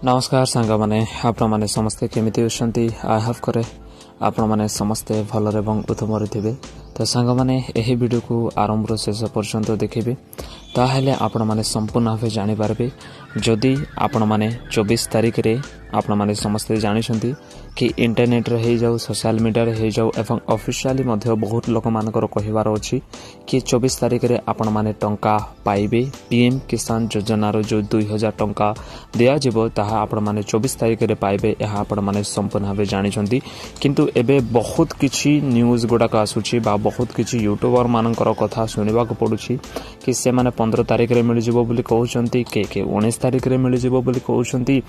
नमस्कार सांग मैंने आपण मैंने समस्ते केमिति अछंती आई हाव करे आपण मैंने समस्ते भलरे एवं उत्तम थे तो सांग मैंने यही वीडियो को आरंभ शेष पर्यंत देखिए ताहले आपण मैंने संपूर्ण भाव जानीपारे जदि आपण मैंने 24 तारिख रे आपण मैंने समस्ते जानी कि इंटरनेट रे हो जाऊ सोशल मीडिया रे हो जाऊ एवं ऑफिशियली बहुत लोक मानकर कहिवार अछि कि 24 तारिख रे आपण मैंने टंका पाइबे पीएम किसान योजना रो जो 2000 टंका दिया जिवो ताहा आपण मैंने 24 तारिख रे पाइबे यह आपण मैंने संपूर्ण भाव जानी किंतु एबे बहुत किछि न्यूज गुडाक आसुछि बा बहुत किछि यूट्यूबर मानकर कथा सुनिबा को पडुछि कि से माने 15 तारिख रे मिल जिवो बोली कहउछंती के 19 तारिख रे मिल जिवो बोली कहउछंती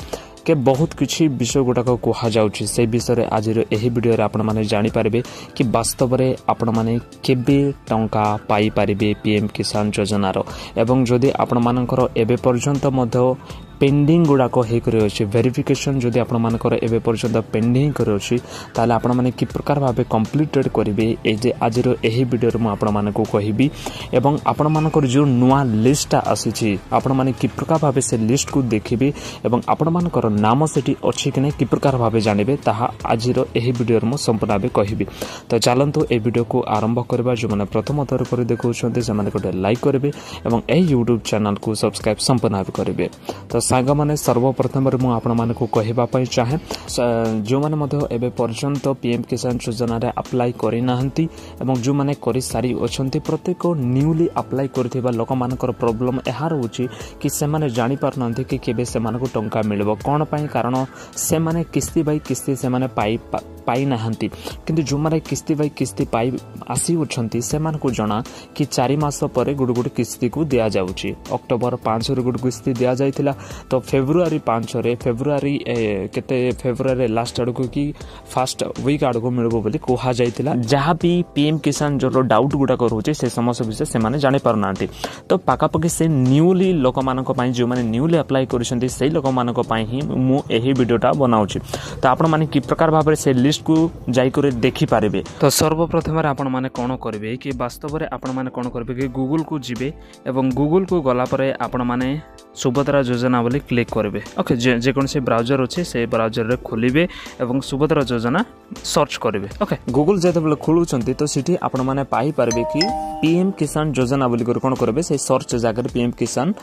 के बहुत किछि विषय गुडाक कहा जाउछि से विषय आज यही वीडियो रे आपण माने जानि पारबे कि वास्तव रे आपण माने केबे टंका पाई पारिबे पीएम किसान योजना रो एवं जदि आपण मानकर एबे पर्यंत मध्य पेंडिंग गुडाक हे करे अछि वेरिफिकेशन जदि आपण मानकर एबे पर्यंत पेंडिंग करे अछि ताले आपण माने कि प्रकार भाबे कंप्लीटेड करिवे ए जे आज यही वीडियो रे म आपण मानकू कहिबी एवं आपण मानकर जो नुवा लिस्ट आसीछि आपण माने कि प्रकार भाबे से लिस्ट को देखिबे एवं आपण मानकर नाम सेठी अछि कि नै कि प्रकार भाबे जानिबे ताहा आज यही वीडियो रे म संपूर्ण भाबे कहिबी तो चलंतु ए वीडियो को आरंभ करबा जो माने प्रथम थर कर देखौछन्ते से माने कोटे लाइक करबे एवं ए YouTube चैनल को सब्सक्राइब संपूर्ण भाबे करबे तो सांग माने सर्वप्रथम मु आपण मानकू कहिबा पई चाहे जो माने मध्य एबे पर्यंत पीएम किसान योजना रे अप्लाई करि नाहंती एवं जो माने करि सारी अछंती प्रत्येक न्यूली अप्लाई करथिबा लोक मानकर प्रॉब्लम एहार होची कि से माने जानि पारनंती कि केबे से मानकू टंका मिलबो कोन पई कारण से माने किस्ती बाई किस्ती से माने पाई नाहंती किंतु जो माने किस्ती बाई किस्ती पाई आसी उछंती से मानकू जणा कि 4 मास परे गुड किस्ती को दिया जाउची अक्टोबर 5 रे गुड किस्ती दिया जाइतिला तो फेब्रुआरी 5 रे फेब्रुआरी केते फेब्रुआरी लास्ट आडको कि फर्स्ट वीक आडको मिलबो बोली कोहा जाइतिला जहां भी पीएम किसान जो डाउट गुडा करूचे से समस्त विषय से माने जानि पारनांती तो पाकापकी से न्यूली लोक मानक पई जो माने न्यूली अप्लाई करिसंती सेही लोक मानक पई ही मु एही वीडियोटा बनाउची तो आपण माने कि प्रकार भाबरे से लिस्ट को जाई करे देखि पारिबे तो सर्वप्रथम रे आपण माने कोन करबे कि वास्तव रे आपण माने कोन करबे कि गूगल को जिबे एवं गूगल को गला परे आपण माने सुभद्रा योजना बोली क्लिक करेंगे ओके जे कौन से ब्राउजर अच्छे से ब्राउजर रे खोलिबे एवं सुभद्रा योजना सर्च करेंगे ओके गूगल जेते खोलुचंती तो सिटी आपण माने पाई पारबे कि पीएम किसान योजना बोली कोन करबे से सर्च जगह पीएम किसान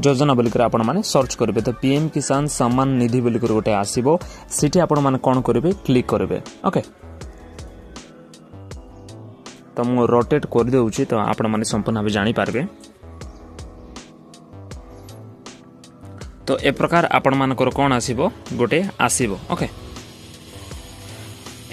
योजना बोलिक आपण माने सर्च करेंगे तो पीएम किसान सम्मान निधि बोलिक गोटे आसीबो सिटी आपण माने कोन करेंगे क्लिक करेंगे ओके तो मु रोटेट कर देउची तो आपण माने संपूर्ण भाबे जानि पारबे तो ए प्रकार आपण मानकर कोन आसीबो गोटे आसीबो ओके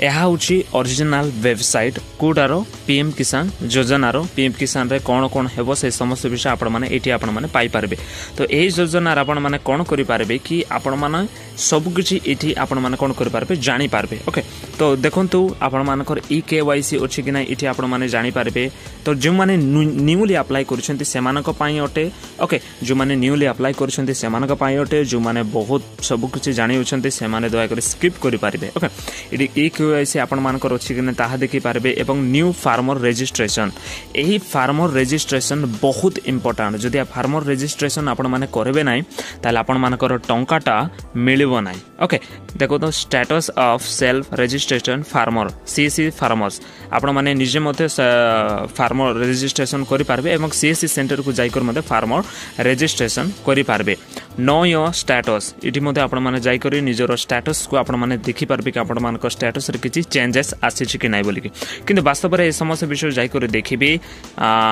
यह हूँ ओरिजिनल वेबसाइट कोडारो पीएम किसान योजना पीएम किसान रे कौन कौन हेबो से समस्त विषय आपण माने एठी आपण माने पाई पारबे तो एही योजना आपण माने कोन करि पारबे कि आपण माने सब किछि एठी आपण माने कोन करि पारबे जानि पारबे ओके तो देखंतु आपण मानकर ई केवाईसी अछि कि नै एठी आपण माने जानि पारबे तो जो माने न्यूली अप्लाई करिसंती सेमानक पई अटे ओके जो माने न्यूली अप्लाई करिसंती सेमानक पई अटे जो माने बहुत सब किछि जानि उछंती से माने दया करि स्किप करि पारबे ओके एठी ई केवाईसी आपण मानकर अछि कि नै ताहा देखि पारबे एवं न्यू फार्मर रजिस्ट्रेशन एही फार्मर रजिस्ट्रेशन बहुत इंपोर्टेंट जदि आ फार्मर रजिस्ट्रेशन आपण माने करबे नै ताले आपण मानकर टंकाटा मिलिबो नै ओके देखो तो status of self registration farmer CSC farmers आपण माने निजे मते फार्मर रजिस्ट्रेशन करि पारबे एवं सीएससी सेंटर को जाइकर मते फार्मर रजिस्ट्रेशन करि पारबे नो योर स्टेटस इटी मते आपण माने जाई करी निजरो स्टेटस को आपण माने देखि पारबे कि आपण मानकर स्टेटस रे किछि चेंजेस आसी छि कि नै बोली किंतु वास्तव रे ए समस्त विषय जाई करी देखिबे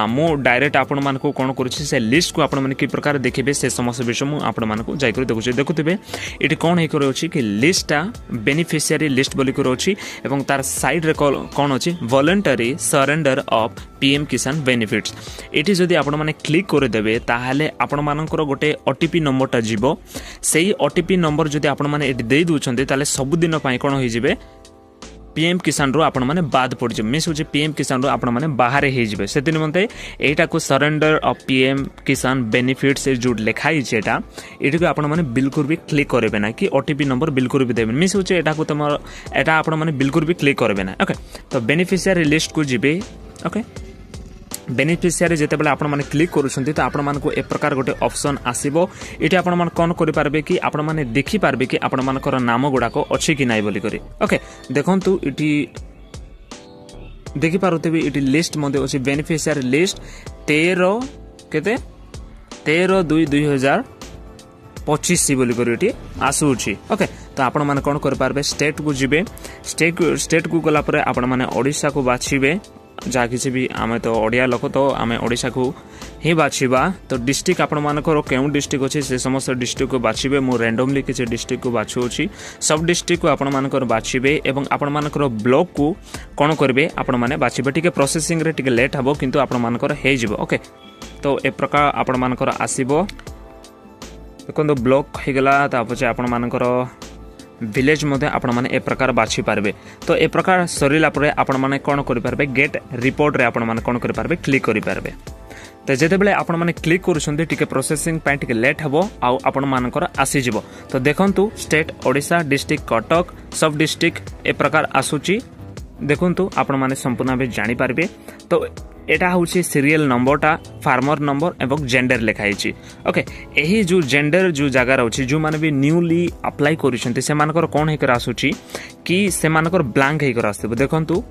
मो डायरेक्ट आपण मानको कोन करूछि से लिस्ट को आपण माने कि प्रकार देखिबे से समस्त विषय मु आपण मानको जाई करी देखुछि देखुथिबे इटी कोन हे करो अछि कि लिस्टटा बेनिफिशियरी लिस्ट बोली करो अछि एवं तार साइड रे कोन अछि वॉलंटरी सरेंडर ऑफ पीएम किसान बेनिफिट्स एटी जदि आपण माने क्लिक कर देबे ताहाले आपण मानकर गोटे ओटीपी नंबरटा जीवो सेही ओटीपी नंबर जदि आपण माने एटी देई दुछन्ते ताले सब दिन पई कोन होई जिवे पीएम किसान रो आपण माने बाद पड़ जे मिस होजे पीएम किसान रो आपण माने बाहर हे जिवे सेति निमंते एटा को सरेंडर ऑफ पीएम किसान बेनिफिट्स से जुड लेखाई जेटा एटा को आपण माने बिल्कुल भी क्लिक करबे ना कि ओटीपी नंबर बिल्कुल भी देबे मिस होजे एटा को तमर एटा आपण माने बिल्कुल भी क्लिक करबे ना ओके तो बेनिफिशियरी लिस्ट को जिबे ओके बेनिफिशियरी जितेबाला आपण माने क्लिक करूछंती तो आपण मानको ए प्रकार गोटे ऑप्शन आसीबो एटी आपण मान कोन करि पारबे कि आपण माने देखि पारबे कि आपण मानकर नाम गुडाको अछि कि नै बोली करी ओके देखंतु इटी देखि पारुतेबे इटी लिस्ट मध्ये अछि बेनिफिशियरी लिस्ट 13 केते 13/2/2025 बोली करी इटी आसुछि ओके तो आपण माने कोन करि पारबे स्टेट को जिबे स्टेट को गला परे आपण माने ओडिसा को बाछिबे जहाँ किसी भी आम तो ओडिया लोक तो आम ओडिशा को ही बाछिबा तो डिस्ट्रिक्ट आपण मानकर केउ डिस्ट्रिक्ट अछि से समस्त डिस्ट्रिक्ट को बाछिबे मु रैंडमली किसी डिस्ट्रिक्ट को बाछुछि सब डिस्ट्रिक्ट को आपण मानकर बाछिबे एवं आपण मानकर ब्लॉक को कोन करबे आपण माने बाछिबे टिके प्रोसेसिंग रे टिके लेट हबो किंतु आपण मानकर हे जिवो ओके तो ए प्रकार आपण मानकर आसीबो देखो ब्लॉक हे गला तापछि आपण मानकर विलेज मध्ये आपण माने ए प्रकार बाछि पारबे तो ए प्रकार सरीला परे आपण माने कोन करि पारबे गेट रिपोर्ट रे आपण माने कोन करि पारबे क्लिक करि पारबे तो जेते बेले आपण माने क्लिक करूछन्ते टिके प्रोसेसिंग पय टिके लेट हबो आ आपण मानकर आसी जिवो तो देखंतु स्टेट ओडिशा डिस्ट्रिक्ट कटक सब डिस्ट्रिक्ट ए प्रकार आसुची देखंतु आपण माने संपूर्ण बे जानि पारबे तो एटा होची सीरियल नंबरटा फार्मर नंबर एवं जेंडर लिखाई छी ओके एही जो जेंडर जो जगह रहउची जो माने भी न्यूली अप्लाई करिसंते से मानकर कोन हेकर आसुची कि से मानकर ब्लैंक हेकर आसते देखंतु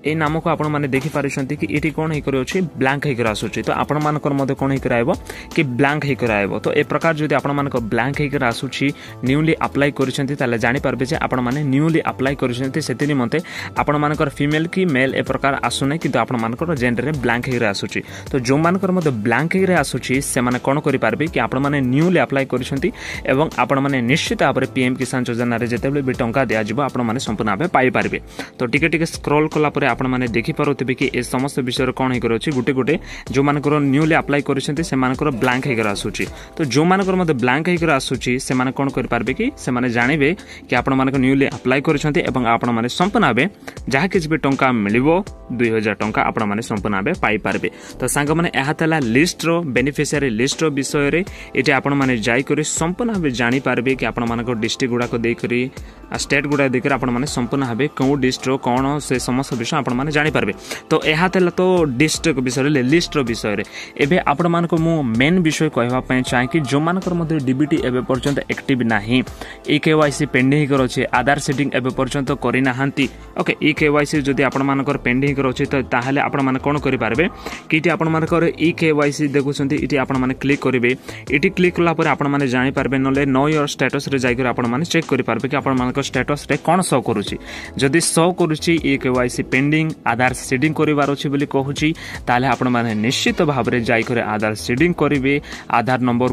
ए नाम को आपण माने देखि पारिसंती कि एटी कोन हेकर अछि ब्लैंक हेकर आसुची तो आपण मानकर मध्ये कोन हेकर आइबो कि ब्लैंक हेकर आइबो तो ए प्रकार जदि आपण मानकर ब्लैंक हेकर आसुची न्यूली अप्लाई करिसंती ताले जानि पारबे जे आपण माने न्यूली अप्लाई करिसंती सेतिनि मते आपण मानकर फीमेल की मेल ए प्रकार आसुनै किंतु आपण मानकर जेंडर रे ब्लैंक हेकर आसुची तो जो मानकर मध्ये ब्लैंक हेकर आसुची से माने कोन करि पारबे कि आपण माने न्यूली अप्लाई करिसंती एवं आपण माने निश्चित भाबरे पीएम किसान योजना रे जेतेबे बे टंका दिया जिवो आपण माने संपूर्ण भाबे पाई पारबे तो टिके टिके स्क्रॉल कला परे आपण माने देखि पारुथिबे कि ए समस्त विषय कोन हेकर अछि गुटे गुटे जो मानकर न्यूली अप्लाई करिसंती से मानकर ब्लैंक हेकर आसुची तो जो मानकर मध्ये ब्लैंक हेकर आसुची से माने कोन करि पारबे कि से माने जानिबे कि आपण मानकर न्यूली अप्लाई करिसंती एवं आपण माने संपूर्ण भाबे जहा किछि बे टंका मिलिबो 2000 टंका आपण माने संपूर्ण भाबे पाई पारबे तो सांग माने एहा तला लिस्ट रो बेनिफिशियरी लिस्ट रो विषय रे एटे आपण माने जाई करी संपूर्ण भाबे जानि पारबे कि आपण मानकर डिस्ट्रिक्ट गुडा को देई करी स्टेट गुडा देई करी आपण माने संपूर्ण भाबे को डिस्ट्रिक्ट रो कोन से समस्त विषय आपण माने जानि पारबे तो एहा तला तो डिस्ट्रिक्ट विषय रे लिस्ट रो विषय रे एबे आपण मानको मु मेन विषय कहवा पय चाहे कि जो मानकर मध्ये डीबीटी एबे पर्यंत एक्टिव नाही ई केवाईसी पेंडिंग कर अछि आधार सेटिंग एबे पर्यंत करि नाहंती ओके ई केवाईसी जदि आपण मानकर पेंडिंग कर अछि तो ताहाले आपण माने कोन करि पारबे किटी आपण मानकर ई केवाईसी देखुछंती इटी आपण माने क्लिक करिवे इटी क्लिक कला पर आपण माने जानि पारबे नले नो योर स्टेटस रे जाई कर आपण माने चेक करि पारबे कि आपण मानकर स्टेटस रे कोन शो करूची जदि शो करूची ई केवाईसी पेंडिंग आधार सेटिंग करिवार अछि बोली कहूची ताले आपण माने निश्चित भाबरे जाई करे आधार सेटिंग करिवे आधार नंबर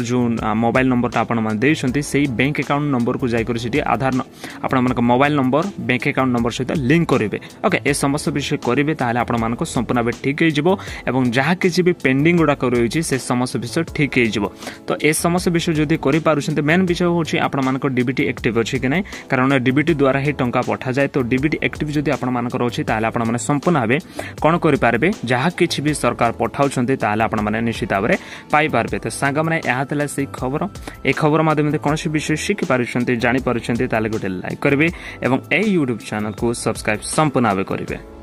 जो मोबाइल नंबर ता आपण माने देइछंती सेही बैंक अकाउंट नंबर को जाई करे सिटी आधार आपण मानक mobile number bank account number सहित लिंक करिवे ओके ए समस्त विषय करिवे ताले आपण मानक संपूर्ण बे ठीक हे जिवो एवं जहा किछि भी पेंडिंग गुडा करिछि से समस्त विषय ठीक हे जिवो तो ए समस्त विषय जदि करि पारुछन्ते मेन विषय होछि आपण मानक डीबीटी एक्टिव अछि कि नै कारण डीबीटी द्वारा ही टंका पठा जाय तो डीबीटी एक्टिव जदि आपण मानक रहछि ताले आपण माने संपूर्ण भाबे कोन करि पारबे जहा किछि भी सरकार पठाउछन्ते ताले आपण माने निश्चित भाबरे पाई पारबे तो सांग माने एहा तला से खबर ए खबर माध्यम से कोनोसी विषय शिखि पारुछन्ते जानि पारुछन्ते ताले गोटे लाइक करबे एवं ए YouTube चैनल को सब्सक्राइब संपूर्ण भाबे करबे।